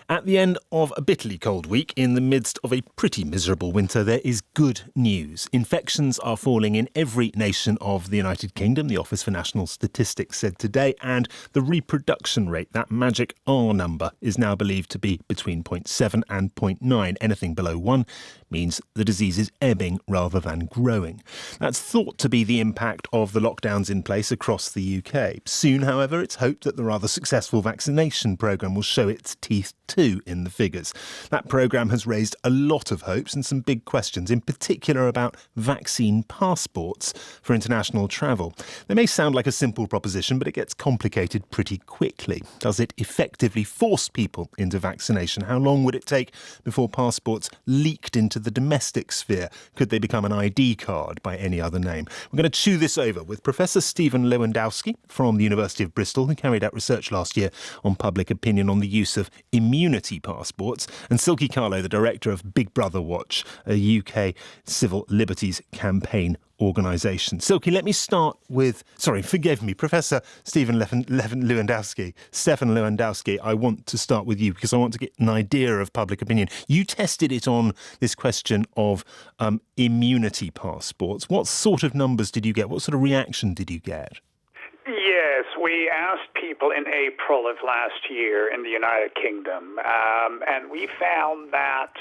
At the end of a bitterly cold week, in the midst of a pretty miserable winter, there is good news. Infections are falling in every nation of the United Kingdom, the Office for National Statistics said today, and the reproduction rate, that magic R number, is now believed to be between 0.7 and 0.9. Anything below 1 means the disease is ebbing rather than growing. That's thought to be the impact of the lockdowns in place across the UK. Soon, however, it's hoped that the rather successful vaccination programme will show its teeth too in the figures. That programme has raised a lot of hopes and some big questions, in particular about vaccine passports for international travel. They may sound like a simple proposition, but it gets complicated pretty quickly. Does it effectively force people into vaccination? How long would it take before passports leaked into the domestic sphere? Could they become an ID card by any other name? We're going to chew this over with Professor Stephen Lewandowski from the University of Bristol, who carried out research last year on public opinion on the use of immunity passports, and Silkie Carlo, the director of Big Brother Watch, a UK civil liberties campaign organisation. Silkie, let me start with, forgive me, Professor Stephen Lewandowski. Stefan Lewandowski, I want to start with you because I want to get an idea of public opinion. You tested it on this question of immunity passports. What sort of numbers did you get? What sort of reaction did you get? Yes, we asked people in April of last year in the United Kingdom, and we found that,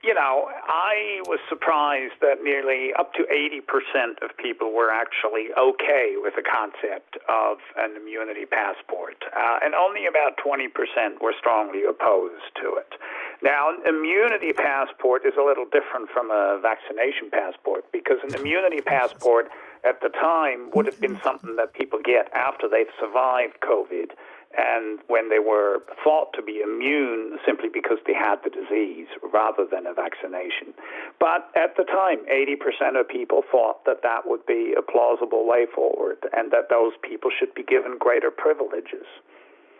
I was surprised that nearly up to 80% of people were actually okay with the concept of an immunity passport, and only about 20% were strongly opposed to it. Now, an immunity passport is a little different from a vaccination passport because an immunity passport at the time would have been something that people get after they've survived COVID and when they were thought to be immune simply because they had the disease rather than a vaccination. But at the time, 80% of people thought that that would be a plausible way forward and that those people should be given greater privileges.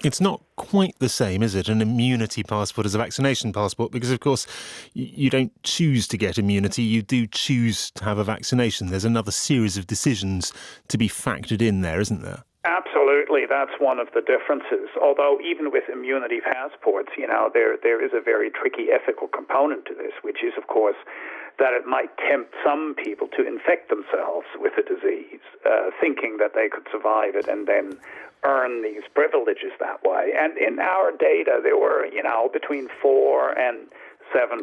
It's not quite the same, is it, an immunity passport as a vaccination passport? Because, of course, you don't choose to get immunity. You do choose to have a vaccination. There's another series of decisions to be factored in there, isn't there? Absolutely. That's one of the differences. Although even with immunity passports, there is a very tricky ethical component to this, which is, of course, that it might tempt some people to infect themselves with the disease, thinking that they could survive it and then earn these privileges that way. And in our data, there were, between 4 and 7%,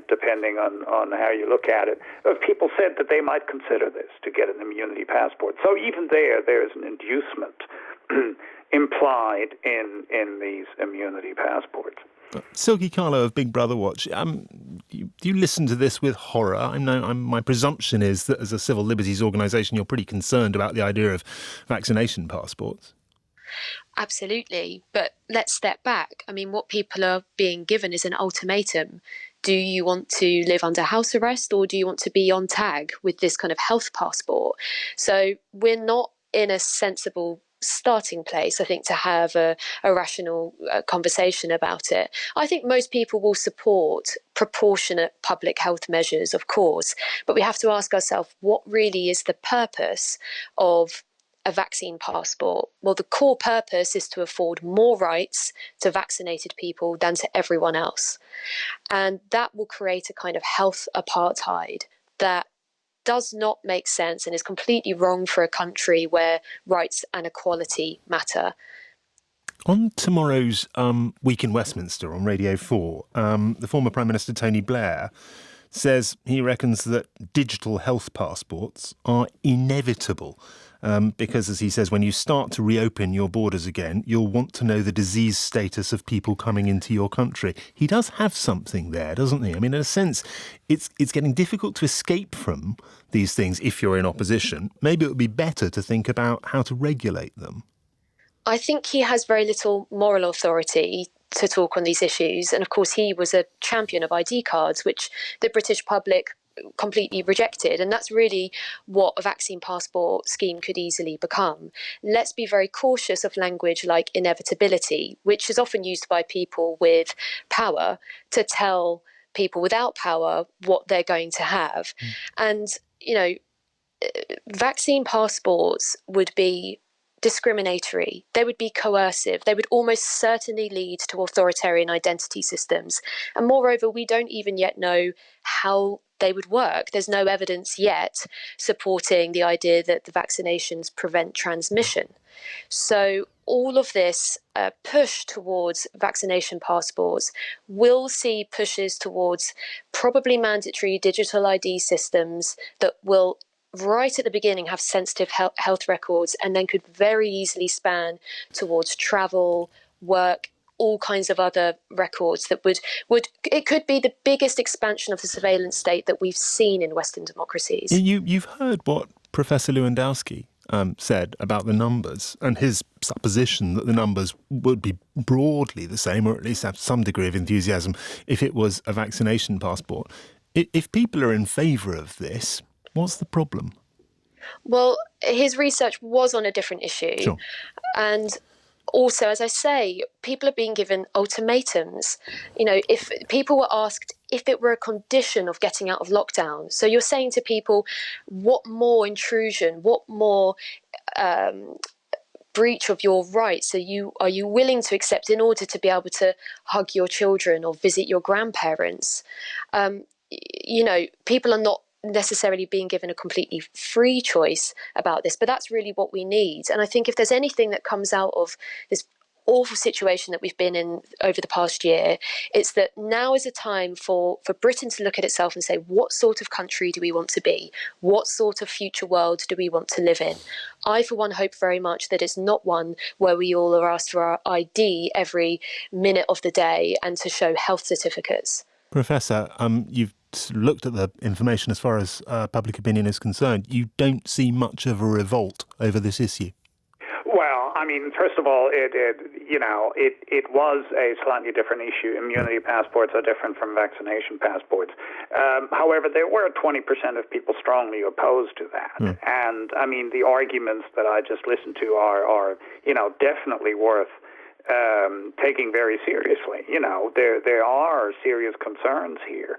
depending on how you look at it, of people said that they might consider this to get an immunity passport. So even there is an inducement implied in these immunity passports. Silkie Carlo of Big Brother Watch, do you listen to this with horror? My presumption is that as a civil liberties organisation, you're pretty concerned about the idea of vaccination passports. Absolutely. But let's step back. What people are being given is an ultimatum. Do you want to live under house arrest or do you want to be on tag with this kind of health passport? So we're not in a sensible starting place, I think, to have a rational conversation about it. I think most people will support proportionate public health measures, of course, but we have to ask ourselves, what really is the purpose of a vaccine passport? Well, the core purpose is to afford more rights to vaccinated people than to everyone else. And that will create a kind of health apartheid that does not make sense and is completely wrong for a country where rights and equality matter. On tomorrow's Week in Westminster on Radio 4, the former Prime Minister Tony Blair says he reckons that digital health passports are inevitable. Because, as he says, when you start to reopen your borders again, you'll want to know the disease status of people coming into your country. He does have something there, doesn't he? In a sense, it's getting difficult to escape from these things if you're in opposition. Maybe it would be better to think about how to regulate them. I think he has very little moral authority to talk on these issues. And of course, he was a champion of ID cards, which the British public completely rejected. And that's really what a vaccine passport scheme could easily become. Let's be very cautious of language like inevitability, which is often used by people with power to tell people without power what they're going to have. And, vaccine passports would be discriminatory, they would be coercive, they would almost certainly lead to authoritarian identity systems. And moreover, we don't even yet know how they would work. There's no evidence yet supporting the idea that the vaccinations prevent transmission. So all of this push towards vaccination passports will see pushes towards probably mandatory digital ID systems that will right at the beginning have sensitive health records and then could very easily span towards travel, work, all kinds of other records that would it could be the biggest expansion of the surveillance state that we've seen in Western democracies. You've heard what Professor Lewandowski said about the numbers and his supposition that the numbers would be broadly the same, or at least have some degree of enthusiasm, if it was a vaccination passport. If people are in favour of this, what's the problem? Well, his research was on a different issue. Sure. And also, as I say, people are being given ultimatums. You know, if people were asked if it were a condition of getting out of lockdown. So you're saying to people, what more intrusion, what more breach of your rights are you willing to accept in order to be able to hug your children or visit your grandparents? You know, people are not necessarily being given a completely free choice about this, but that's really what we need. And I think if there's anything that comes out of this awful situation that we've been in over the past year, it's that now is a time for Britain to look at itself and say, what sort of country do we want to be? What sort of future world do we want to live in? I, for one, hope very much that it's not one where we all are asked for our ID every minute of the day and to show health certificates. Professor, you've looked at the information as far as public opinion is concerned. You don't see much of a revolt over this issue. Well, I mean, first of all, it was a slightly different issue. Immunity passports are different from vaccination passports. However, there were 20% of people strongly opposed to that. And, I mean, the arguments that I just listened to are definitely worth taking very seriously. You know, there are serious concerns here.